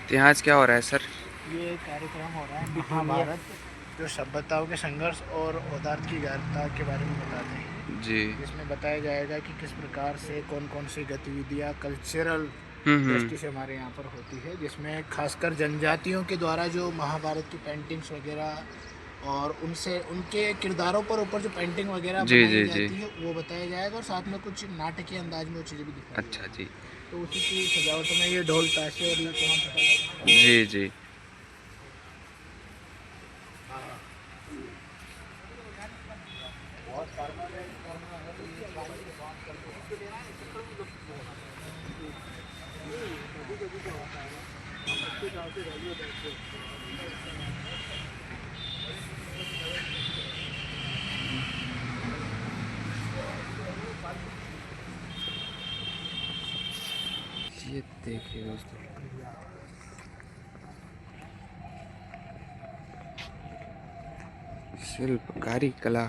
तो यहाँ आज क्या हो रहा है सर? ये कार्यक्रम हो रहा है महाभारत, जो सभ्यताओं के संघर्ष और औदार्य की गाथा के बारे में बताते हैं। जी। जिसमें बताया जाएगा कि किस प्रकार से कौन कौन सी गतिविधियाँ कल्चरल हम्म। दृष्टि से हमारे यहाँ पर होती है, जिसमें खासकर जनजातियों के द्वारा जो महाभारत की पेंटिंग्स वगैरह और उनसे उनके किरदारों पर ऊपर जो पेंटिंग वगैरह जी बनाई जी जी। जाती है वो बताया जाएगा, और साथ में कुछ नाटकीय अंदाज में वो चीज़ें भी दिखाई अच्छा जाएगी। जी। तो उसी की सजावट में ये ढोल ताशे और ये तमाम जी जी। ये देखिए दोस्तों, शिल्पकारी कला।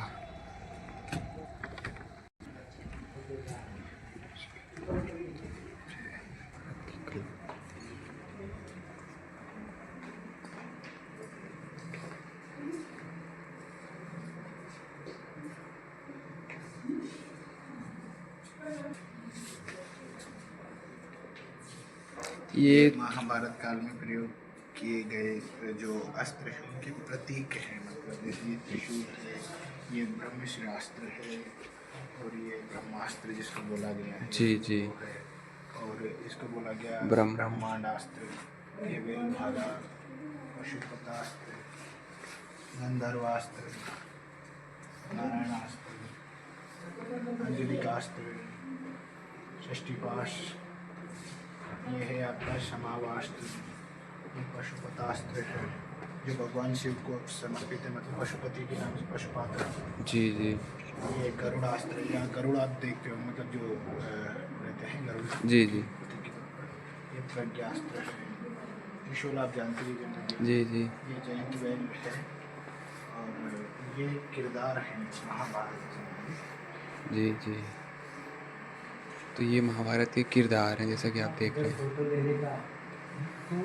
ये महाभारत काल में प्रयोग किए गए जो अस्त्र हैं उनके प्रतीक हैं। मतलब जैसे ये त्रिशूल है, ये ब्रह्मशिरास्त्र है, और ये ब्रह्मास्त्र जिसको बोला गया है जी जी। वो है, और इसको बोला गया ब्रह्म। ब्रह्मांडास्त्र, ये वेलभागा, पशुपतास्त्र, गंधर्वास्त्र, नारायणास्त्र, अंजलिकास्त्र, षष्टिपाश, ये है आपका समावास्त्र, ये पशुपतास्त्र है जो भगवान शिव को समर्पित है, मतलब पशुपति के नाम से पशुपात्र। जी जी। ये गरुड़ास्त्र, यहाँ गरुड़ आप देखते हो, मतलब जो रहते हैं गरुड़, जी उनकी जी। प्रतीक के तौर पर। ये प्रज्ञास्त्र है, त्रिशूल आप जानते ही हैं, जी जी। ये जयंत वैल है, और ये किरदार हैं महाभारत के। जी जी। तो ये महाभारत के किरदार हैं जैसा कि आप देख रहे हैं। फोटो लेने का तो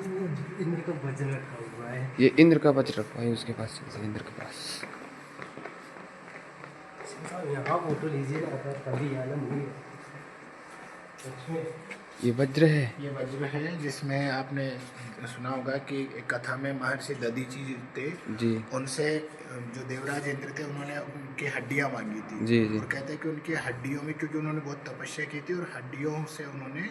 इंद्र का वज्र रखा हुआ है। ये इंद्र का वज्र रखा है उसके पास, चलते इंद्र के पास। यहाँ फोटो लीजिएगा तभी आना नहीं। ये वज्र है। ये वज्र है जिसमें आपने सुना होगा कि एक कथा में महर्षि दधीचि थे, जी उनसे जो देवराज इंद्र थे उन्होंने उनकी हड्डियां मांगी थी। जी जी। और कहते हैं कि उनकी हड्डियों में, क्योंकि उन्होंने बहुत तपस्या की थी और हड्डियों से उन्होंने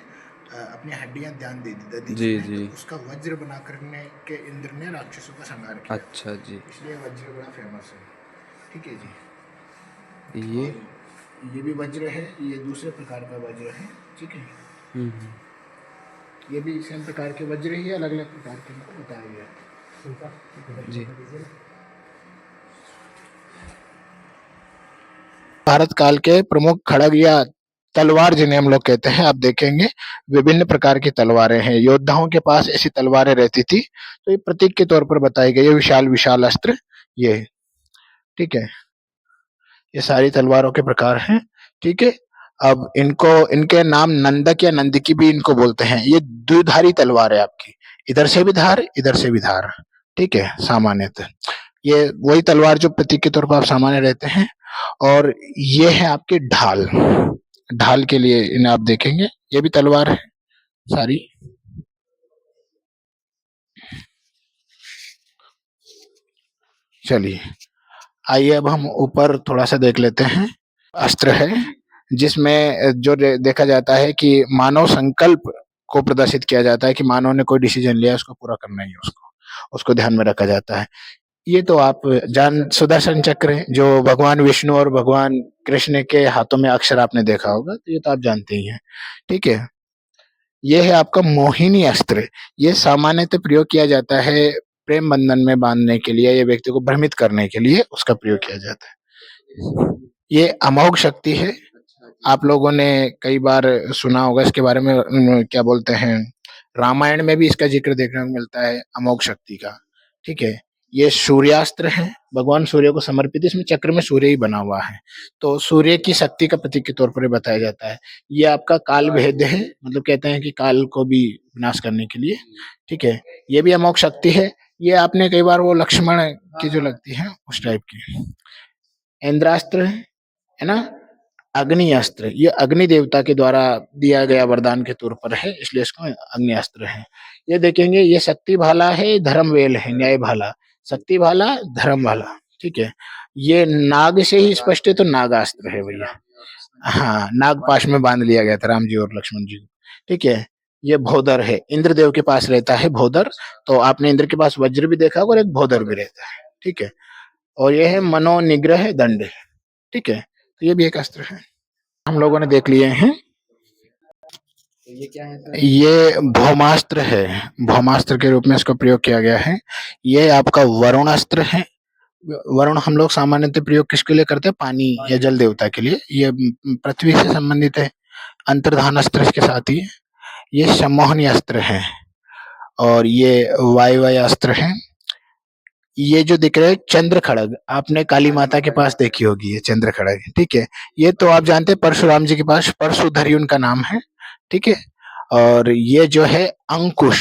अपनी हड्डियां दान दे दी दधीचि जी ने, जी। तो उसका वज्र बना करने के इंद्र ने राक्षसों का संहार किया, अच्छा जी। इसलिए वज्र बड़ा फेमस है। ठीक है जी। ये और ये भी वज्र है, ये दूसरे प्रकार का वज्र है। ठीक है, हम्म। ये भी सेम प्रकार के वज्र ही अलग अलग प्रकार के इनको बताया गया है। जी भारत काल के प्रमुख खड़ग या तलवार जिन्हें हम लोग कहते हैं, आप देखेंगे विभिन्न प्रकार की तलवारें हैं, योद्धाओं के पास ऐसी तलवारें रहती थी, तो ये प्रतीक के तौर पर बताई गई है। विशाल विशाल अस्त्र ये, ठीक है, ये सारी तलवारों के प्रकार हैं। ठीक है, अब इनको, इनके नाम नंदक या नंदकी भी इनको बोलते हैं। ये द्विधारी तलवार है आपकी, इधर से भी धार इधर से भी धार। ठीक है, सामान्यतः ये वही तलवार जो प्रतीक के तौर पर आप सामान्य रहते हैं। और ये है आपकी ढाल, ढाल के लिए इन्हें आप देखेंगे, ये भी तलवार है सारी। चलिए, आइए अब हम ऊपर थोड़ा सा देख लेते हैं। अस्त्र है जिसमें जो देखा जाता है कि मानव संकल्प को प्रदर्शित किया जाता है कि मानव ने कोई डिसीजन लिया, उसको पूरा करना ही है, उसको उसको ध्यान में रखा जाता है। ये तो आप जान, सुदर्शन चक्र है जो भगवान विष्णु और भगवान कृष्ण के हाथों में अक्सर आपने देखा होगा, तो ये तो आप जानते ही हैं। ठीक है, ये है आपका मोहिनी अस्त्र। ये सामान्यतः प्रयोग किया जाता है प्रेम बंधन में बांधने के लिए, ये व्यक्ति को भ्रमित करने के लिए उसका प्रयोग किया जाता है। ये अमोघ शक्ति है, आप लोगों ने कई बार सुना होगा इसके बारे में। क्या बोलते हैं, रामायण में भी इसका जिक्र देखने को मिलता है अमोघ शक्ति का। ठीक है, ये सूर्यास्त्र है, भगवान सूर्य को समर्पित है, इसमें चक्र में सूर्य ही बना हुआ है, तो सूर्य की शक्ति का प्रतीक के तौर पर ये बताया जाता है। ये आपका काल भेद है, मतलब कहते हैं कि काल को भी विनाश करने के लिए, ठीक है। ये भी अमोघ शक्ति है, ये आपने कई बार वो लक्ष्मण की जो लगती है उस टाइप की। इंद्रास्त्र है ना, अग्नि अस्त्र, ये अग्नि देवता के द्वारा दिया गया वरदान के तौर पर है, इसलिए इसको अग्नि अस्त्र है। ये देखेंगे, ये शक्ति भाला है, धर्म वेल है, न्याय भाला, शक्ति भाला, धर्म भाला, ठीक है। ये नाग से ही स्पष्ट है, तो नागास्त्र है भैया। हाँ, नाग पाश में बांध लिया गया था राम जी और लक्ष्मण जी को, ठीक है। ये भोदर है, इंद्रदेव के पास रहता है भोदर, तो आपने इंद्र के पास वज्र भी देखा होगा और एक भोदर भी रहता है, ठीक है। और ये है मनोनिग्रह दंड, ठीक है, तो ये भी एक अस्त्र है, हम लोगों ने देख लिए हैं। तो ये क्या है सर? ये भौमास्त्र है, भौमास्त्र के रूप में इसका प्रयोग किया गया है। ये आपका वरुणास्त्र है। वरुण हम लोग सामान्यतः प्रयोग किसके लिए करते हैं? पानी या जल देवता के लिए। ये पृथ्वी से संबंधित है। अंतर्धान अस्त्र इसके साथ ही है। ये सम्मोहनी अस्त्र है और ये वायव्य अस्त्र है। ये जो दिख रहा है चंद्र खड़ग, आपने काली माता के पास देखी होगी ये चंद्र खड़ग, ठीक है। ये तो आप जानते हैं परशुराम जी के पास परशुधरी उनका नाम है, ठीक है। और ये जो है अंकुश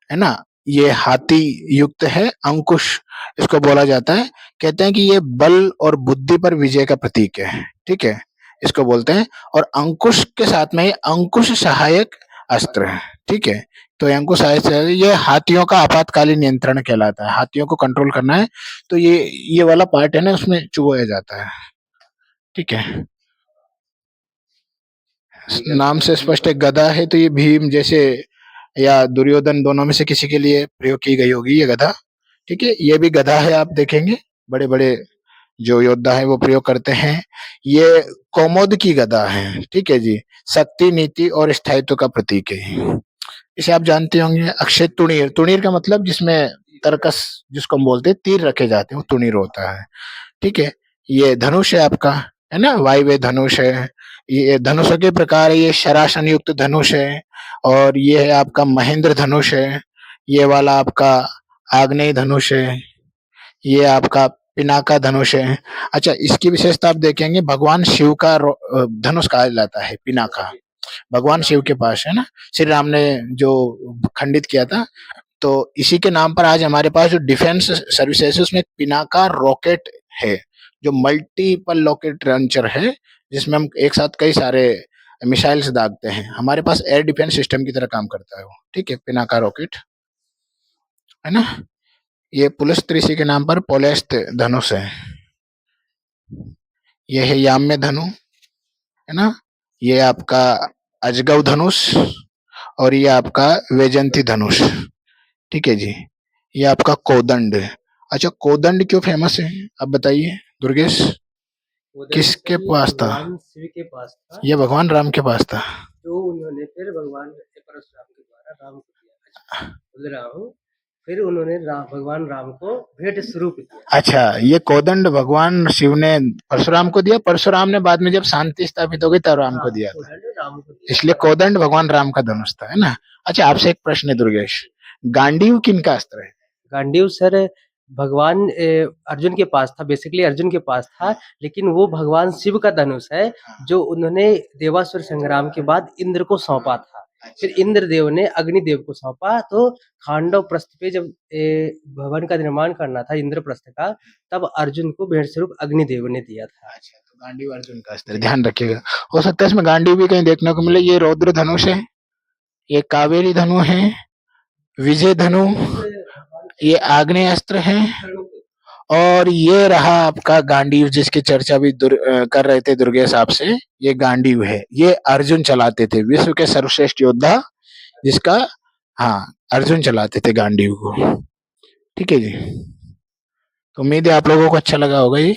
है ना, ये हाथी युक्त है, अंकुश इसको बोला जाता है। कहते हैं कि ये बल और बुद्धि पर विजय का प्रतीक है, ठीक है, इसको बोलते हैं। और अंकुश के साथ में ये अंकुश सहायक अस्त्र है, ठीक है। तो ये अंकुश सहायक ये हाथियों का आपातकालीन नियंत्रण कहलाता है। हाथियों को कंट्रोल करना है तो ये वाला पार्ट है ना, उसमें चुभोया जाता है, ठीक है। नाम से स्पष्ट एक गदा है, तो ये भीम जैसे या दुर्योधन दोनों में से किसी के लिए प्रयोग की गई होगी ये गदा, ठीक है। ये भी गदा है, आप देखेंगे बड़े बड़े जो योद्धा है वो प्रयोग करते हैं। ये कौमोद की गदा है, ठीक है जी, शक्ति, नीति और स्थायित्व का प्रतीक है। इसे आप जानते होंगे। अक्षय तुणीर, तुणीर का मतलब जिसमें तरकस जिसको हम बोलते हैं तीर रखे जाते हैं वो तुणीर होता है, ठीक है। ये धनुष है आपका, है ना, वायव्य धनुष है। ये धनुषों के प्रकार है, ये शरासन युक्त धनुष है। और ये है आपका महेंद्र धनुष है। ये वाला आपका आग्नेय धनुष है। ये आपका पिनाका धनुष है। अच्छा, इसकी विशेषता आप देखेंगे, भगवान शिव का धनुष कहा जाता है पिनाका, भगवान शिव के पास है ना, श्री राम ने जो खंडित किया था। तो इसी के नाम पर आज हमारे पास जो डिफेंस सर्विसेज है उसमें पिनाका रॉकेट है, जो मल्टीपल रॉकेट लॉन्चर है, जिसमें हम एक साथ कई सारे मिसाइल्स दागते हैं। हमारे पास एयर डिफेंस सिस्टम की तरह काम करता है वो, ठीक है, पिनाका रॉकेट, है ना। ये पुलिस त्रिशी के नाम पर पोलेस्त धनुष है। ये है याम्य धनु, है ना। ये आपका अजगव धनुष और ये आपका वैजंती धनुष, ठीक है जी। ये आपका कोदंड। अच्छा, कोदंड क्यों फेमस है आप बताइए दुर्गेश? किसके पास था? भगवान शिव के पास था, ये भगवान राम के पास था। जो उन्होंने फिर भगवान परशुराम के द्वारा राम को दिया। बोल रहा हूँ, फिर उन्होंने भगवान राम को भेंट स्वरूप दिया। अच्छा, ये कोदंड भगवान शिव ने परशुराम को दिया, परशुराम ने बाद में जब शांति स्थापित हो गई तब राम को दिया था, कोदंड राम को दिया। इसलिए कोदंड भगवान राम का धनुष था, है ना। अच्छा, आपसे एक प्रश्न है दुर्गेश, गांडीव किनका अस्त्र है? गांडीव सर भगवान अर्जुन के पास था, बेसिकली अर्जुन के पास था, लेकिन वो भगवान शिव का धनुष है, जो उन्होंने देवासुर संग्राम के बाद इंद्र को सौंपा था। फिर इंद्रदेव ने अग्निदेव को सौंपा, तो खांडव प्रस्थ पे जब भवन का निर्माण करना था इंद्रप्रस्थ का, तब अर्जुन को भेंट स्वरूप अग्निदेव ने दिया था। अच्छा, तो गांडीव अर्जुन का अस्त्र, ध्यान रखिएगा। हो सकता है इसमें गांडीव भी कहीं देखने को मिले। ये रौद्र धनुष है, ये कावेरी धनु है, विजय धनु, ये आग्नेय अस्त्र है, और ये रहा आपका गांडीव जिसकी चर्चा भी कर रहे थे दुर्गेश आपसे। ये गांडीव है, ये अर्जुन चलाते थे, विश्व के सर्वश्रेष्ठ योद्धा जिसका, हाँ, अर्जुन चलाते थे गांडीव को, ठीक है जी। तो उम्मीद है आप लोगों को अच्छा लगा होगा ये।